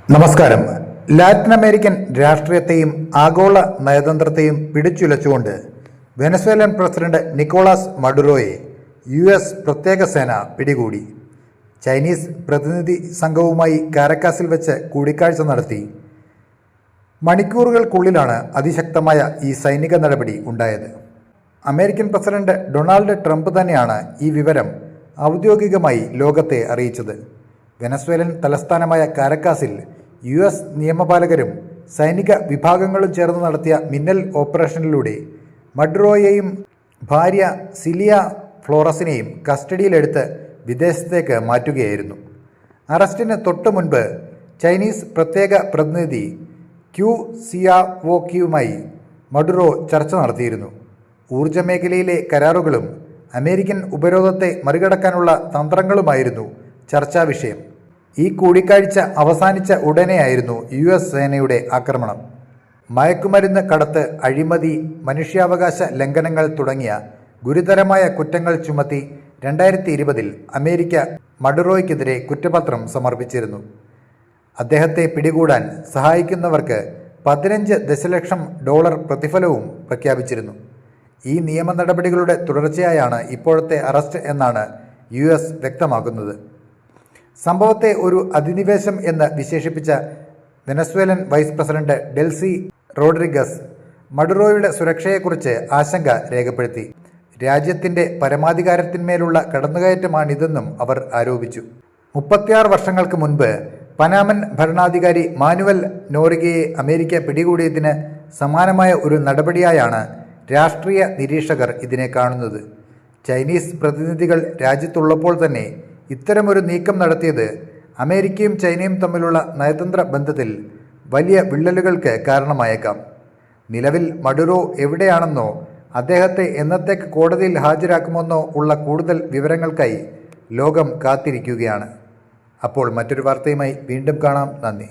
നമസ്കാരം. Latin American രാഷ്ട്രീയത്തെയും ആഗോള നയതന്ത്രത്തെയും പിടിച്ചുലച്ചുകൊണ്ട് Venezuelan president Nicolas മഡുറോയെ US പ്രത്യേക സേന പിടികൂടി. ചൈനീസ് പ്രതിനിധി സംഘവുമായി കാരക്കാസിൽ വെച്ച് കൂടിക്കാഴ്ച നടത്തി മണിക്കൂറുകൾക്കുള്ളിലാണ് അതിശക്തമായ ഈ സൈനിക നടപടി ഉണ്ടായത്. അമേരിക്കൻ പ്രസിഡന്റ് ഡൊണാൾഡ് ട്രംപ് തന്നെയാണ് ഈ വിവരം ഔദ്യോഗികമായി ലോകത്തെ അറിയിച്ചത്. വെനസ്വേലൻ തലസ്ഥാനമായ കാരക്കാസിൽ US നിയമപാലകരും സൈനിക വിഭാഗങ്ങളും ചേർന്ന് നടത്തിയ മിന്നൽ ഓപ്പറേഷനിലൂടെ മഡുറോയെയും ഭാര്യ സിലിയ ഫ്ലോറസിനെയും കസ്റ്റഡിയിലെടുത്ത് വിദേശത്തേക്ക് മാറ്റുകയായിരുന്നു. അറസ്റ്റിന് തൊട്ടു മുൻപ് ചൈനീസ് പ്രത്യേക പ്രതിനിധി ക്യു സിയാവോക്കിയുമായി മഡുറോ ചർച്ച നടത്തിയിരുന്നു. ഊർജ്ജ മേഖലയിലെ കരാറുകളും അമേരിക്കൻ ഉപരോധത്തെ മറികടക്കാനുള്ള തന്ത്രങ്ങളുമായിരുന്നു ചർച്ചാ വിഷയം. ഈ കൂടിക്കാഴ്ച അവസാനിച്ച ഉടനെയായിരുന്നു US സേനയുടെ ആക്രമണം. മയക്കുമരുന്ന് കടത്ത്, അഴിമതി, മനുഷ്യാവകാശ ലംഘനങ്ങൾ തുടങ്ങിയ ഗുരുതരമായ കുറ്റങ്ങൾ ചുമത്തി 2020 അമേരിക്ക മഡുറോയ്ക്കെതിരെ കുറ്റപത്രം സമർപ്പിച്ചിരുന്നു. അദ്ദേഹത്തെ പിടികൂടാൻ സഹായിക്കുന്നവർക്ക് $15 ദശലക്ഷം പ്രതിഫലവും പ്രഖ്യാപിച്ചിരുന്നു. ഈ നിയമ നടപടികളുടെ തുടർച്ചയായാണ് ഇപ്പോഴത്തെ അറസ്റ്റ് എന്നാണ് US വ്യക്തമാക്കുന്നത്. സംഭവത്തെ ഒരു അധിനിവേശം എന്ന് വിശേഷിപ്പിച്ച Venezuelan vice president Delcy Rodriguez മഡുറോയുടെ സുരക്ഷയെക്കുറിച്ച് ആശങ്ക രേഖപ്പെടുത്തി. രാജ്യത്തിൻ്റെ പരമാധികാരത്തിന്മേലുള്ള കടന്നുകയറ്റമാണിതെന്നും അവർ ആരോപിച്ചു. 36 വർഷങ്ങൾക്ക് മുൻപ് പനാമൻ ഭരണാധികാരി മാനുവൽ നോറിഗയെ അമേരിക്ക പിടികൂടിയതിന് സമാനമായ ഒരു നടപടിയായാണ് രാഷ്ട്രീയ നിരീക്ഷകർ ഇതിനെ കാണുന്നത്. ചൈനീസ് പ്രതിനിധികൾ രാജ്യത്തുള്ളപ്പോൾ തന്നെ ഇത്തരമൊരു നീക്കം നടത്തിയത് അമേരിക്കയും ചൈനയും തമ്മിലുള്ള നയതന്ത്ര ബന്ധത്തിൽ വലിയ വിള്ളലുകൾക്ക് കാരണമായേക്കാം. നിലവിൽ മഡുറോ എവിടെയാണെന്നോ അദ്ദേഹത്തെ എന്നത്തേക്ക് കോടതിയിൽ ഹാജരാക്കുമെന്നോ ഉള്ള കൂടുതൽ വിവരങ്ങൾക്കായി ലോകം കാത്തിരിക്കുകയാണ്. അപ്പോൾ മറ്റൊരു വാർത്തയുമായി വീണ്ടും കാണാം. നന്ദി.